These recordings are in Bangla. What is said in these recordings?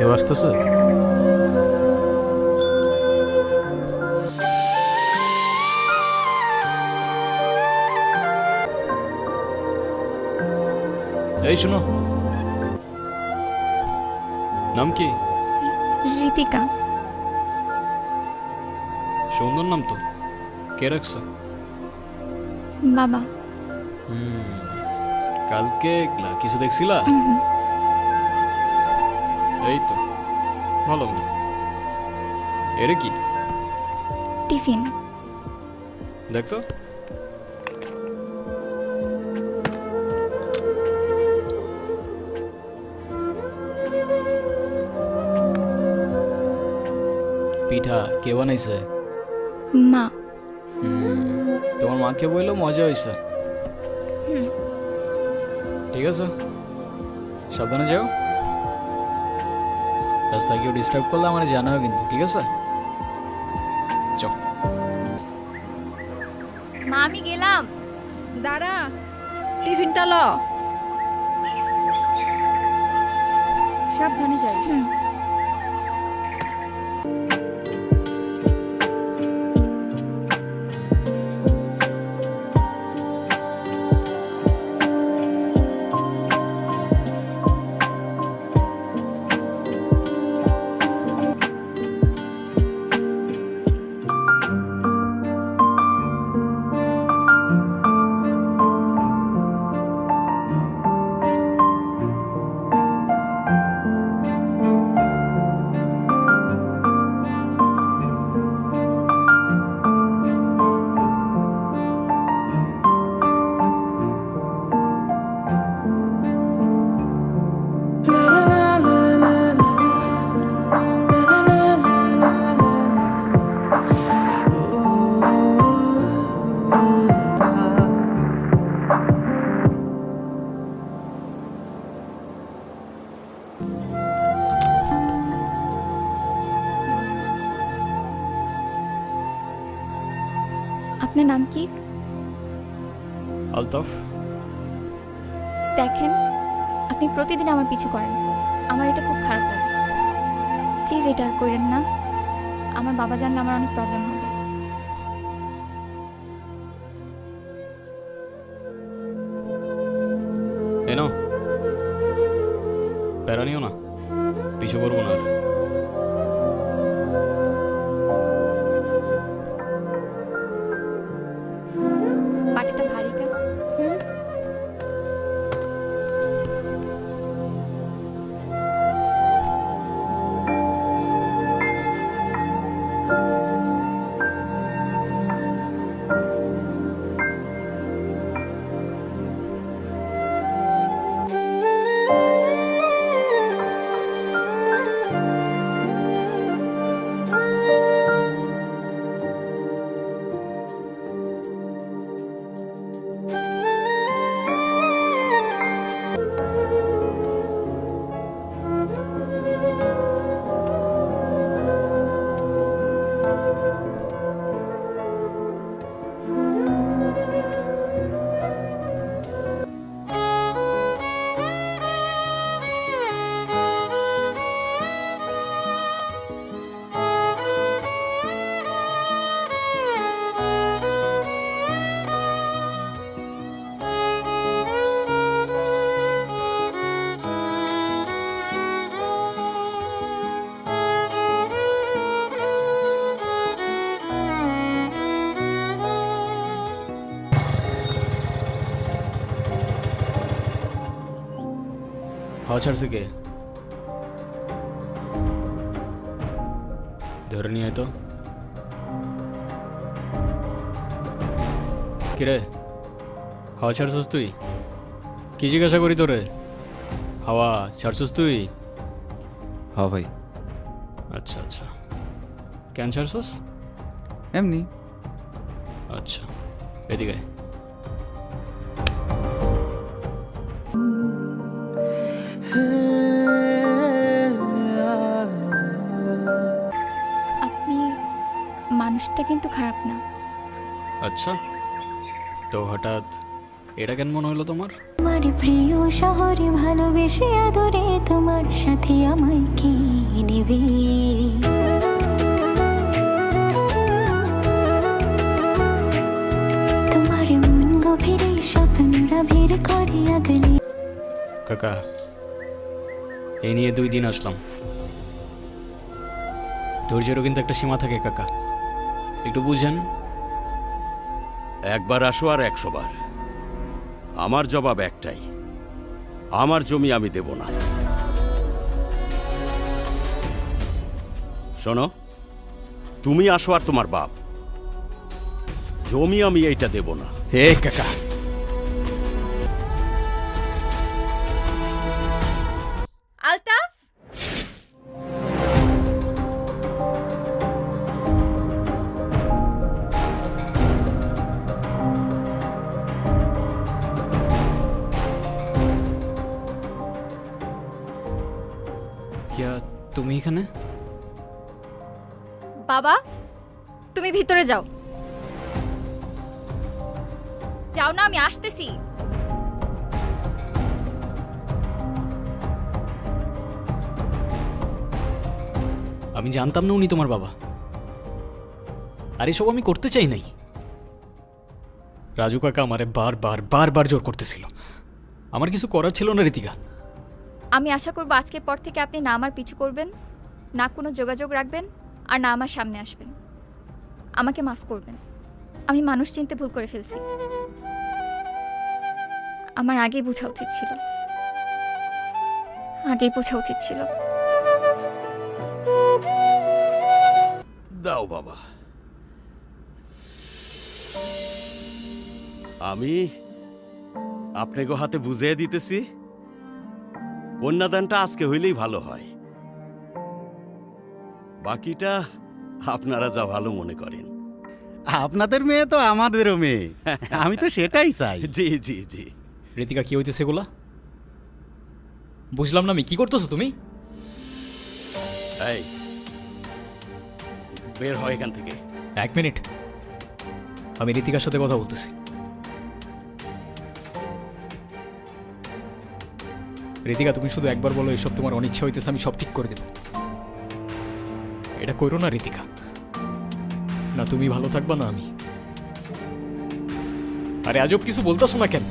কেউ আসতেছে? এই শোনো, নাম কি? ঋতিকা। সুন্দর নাম তো, কে রাখছে? বাবা। কালকে কিছু দেখছিলা? এই তো ভালো মেয়ে। এরে কি টিফিন। দেখতো। পিঠা কে বানাইছে? মা। তোমার মাকে বললো মজা হয়েছে। ঠিক আছে, সাবধানে যাও। রাস্তায় কেউ ডিস্টার্ব করলে আমার জানাও কিন্তু, ঠিক আছে? চল। মা আমি গেলাম। দাঁড়া, টিফিনটা ল। সাবধানে যাইস। আপনার নাম কি? আলতাফ। দেখেন, আপনি প্রতিদিন আমার পিছু করেন, আমার এটা খুব খারাপ লাগে। প্লিজ এটা আর করেন না, আমার বাবা জানলে আমার অনেক প্রবলেম হবে। এনো, প্যারা নিও না, পিছু করবো না আর। পাটিটা ভারী কেন? হাওয়া ছাড়ছে কে? ধরে নিয়ে আয় তো। কিরে, হাওয়া ছাড়ছস তুই? কি জিজ্ঞাসা করি তোরে? হাওয়া ছাড়ছস তুই? হ্যাঁ ভাই, আচ্ছা আচ্ছা, কেন ছাড়ছস? এমনি। আচ্ছা, এদিকে আয়। আপনি মানুষটা কিন্তু খারাপ না। আচ্ছা, তো হঠাৎ এটা কেন মনে হলো তোমার? আমার প্রিয় শহরে ভালোবেসে আদরে তোমার সাথে আমায় কি নেবে? তোমার মন গভীরে স্বপ্নরা ভিড় করে আগলে। কাকা, এই নিয়ে 2 দিন আসলাম। ধৈর্যেরও কিন্তু একটা সীমা থাকে কাকা, একটু বুঝেন। একবার আসো আর 100 বার। আমার জবাব একটাই, আমার জমি আমি দেব না। শোনো, তুমি আসো আর তোমার বাপ, জমি আমি এইটা দেব না। হে কাকা, আলতাফ, ইয়া তুমি এখানে? বাবা তুমি ভিতরে যাও। যাও না, আমি আসতেছি। আমি জানতাম না উনি তোমার বাবা, আর এসব আমি করতে চাই নাই। রাজু কাকা আমারে বারবার জোর করতেছিল, আমার কিছু করার ছিল না ঋতিকা। আমি আশা করবো আজকের পর থেকে আপনি না আমার পিছু করবেন, না কোনো যোগাযোগ রাখবেন, আর না আমার সামনে আসবেন। আমাকে মাফ করবেন, আমি মানুষ চিনতে ভুল করে ফেলছি। আমার আগেই বোঝা উচিত ছিল, আগেই বোঝা উচিত ছিল। দাও বাবা, আমি আপনাকে হাতে বুঝিয়ে দিতেছি, কন্যাদানটা আজকে হইলেই ভালো হয়। বাকিটা আপনারা যা ভালো মনে করেন। আপনাদের মেয়ে তো আমাদেরও মেয়ে, আমি তো সেটাই চাই। জি জি জি। ঋতিকা, কি হইতেছে এগুলা? বুঝলাম না আমি, কি করতেছো তুমি? এই বের হয় এখান থেকে। 1 মিনিট, আমি ঋতিকার সাথে কথা বলতেছি। ঋতিকা, তুমি শুধু একবার বলো এসব তোমার অনিচ্ছা হইতেছে, আমি সব ঠিক করে দেব। এটা করো না ঋতিকা, না তুমি ভালো থাকবা না আমি। আরে আজব কিছু বলতেছো না কেন?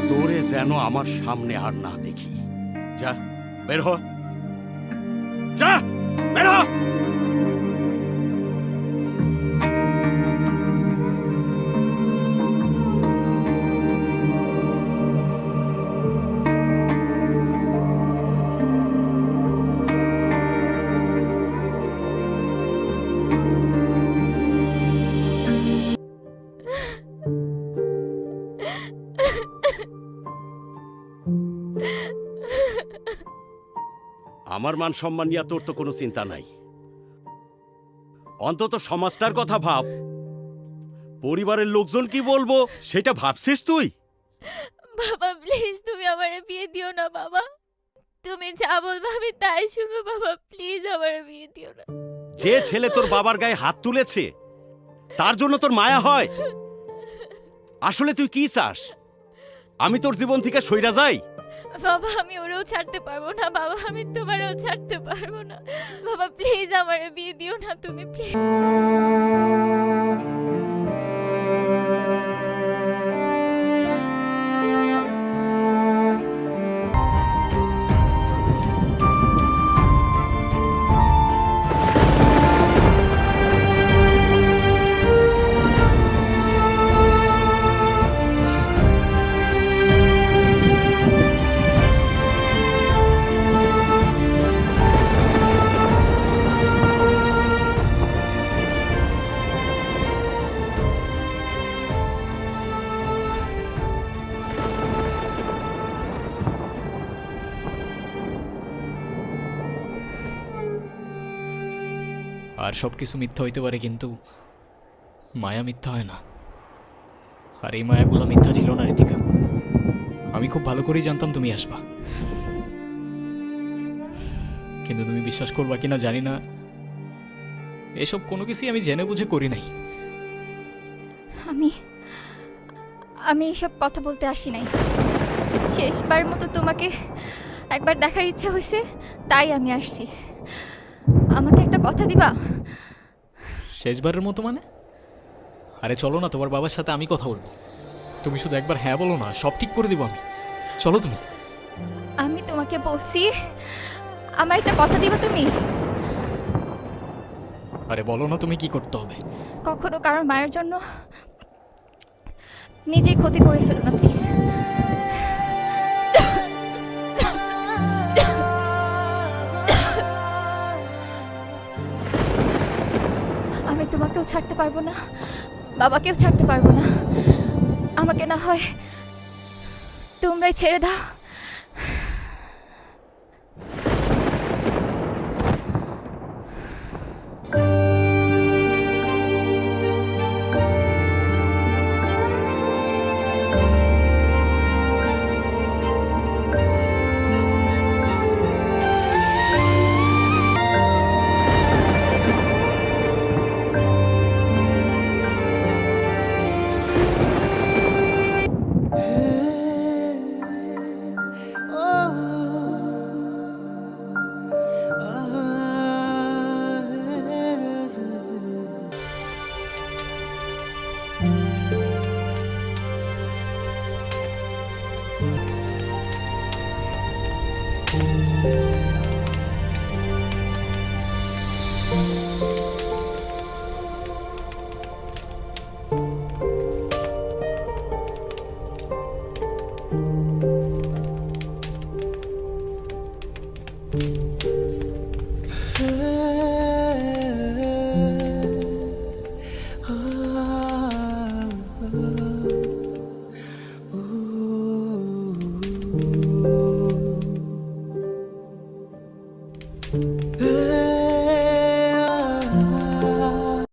তোরে যেন আমার সামনে আর না দেখি। যা বের হ, যা বের হ। আমার মান সম্মান নিয়ে তোর তো কোনো চিন্তা নাই, অন্তত সমাজটার কথা ভাব। পরিবারের লোকজন কি বলবো সেটা ভাবছিস তুই? বাবা প্লিজ তুমি আমারে বিয়ে দিও না বাবা, তুমি যা বলবে আমি তাই শুনবো বাবা, প্লিজ আমারে বিয়ে দিও না। যে ছেলে তোর বাবার গায়ে হাত তুলেছে তার জন্য তোর মায়া হয়? আসলে তুই কি চাস, আমি তোর জীবন থেকে সইরা যাই? বাবা আমি ওরেও ছাড়তে পারবো না বাবা, আমি তোমারও ছাড়তে পারবো না বাবা, প্লিজ আমারে বিয়ে দিও না তুমি, প্লিজ। আর সব কিছু মিথ্যা হইতে পারে, কিন্তু মায়া মিথ্যা হয় না। আর এই মায়াগুলো মিথ্যা ছিল না ঋতিকা, আমি খুব ভালো করেই জানতাম তুমি আসবা। কিন্তু তুমি বিশ্বাস করবা কিনা জানি না, এসব কোনো কিছুই আমি জেনে বুঝে করি নাই। আমি আমি এসব কথা বলতে আসি নাই। শেষবার মতো তোমাকে একবার দেখার ইচ্ছা হয়েছে, তাই আমি আসছি। আমাকে একটা কথা দিবা? শেষবারের মতো মানে? আরে চলো না, তোমার বাবার সাথে আমি কথা বলবো। তুমি শুধু একবার হ্যাঁ বলো না, সব ঠিক করে দিব আমি। চলো তুমি। আমি তোমাকে বলছি, আমার একটা কথা দিবা তুমি? আরে বলো না তুমি কি করতে হবে। কখনো কারোর মায়ের জন্য নিজেই ক্ষতি করে ফেলো না প্লিজ। আমি তোমাকেও ছাড়তে পারবো না, বাবাকেও ছাড়তে পারবো না। আমাকে না হয় তোমরাই ছেড়ে দাও।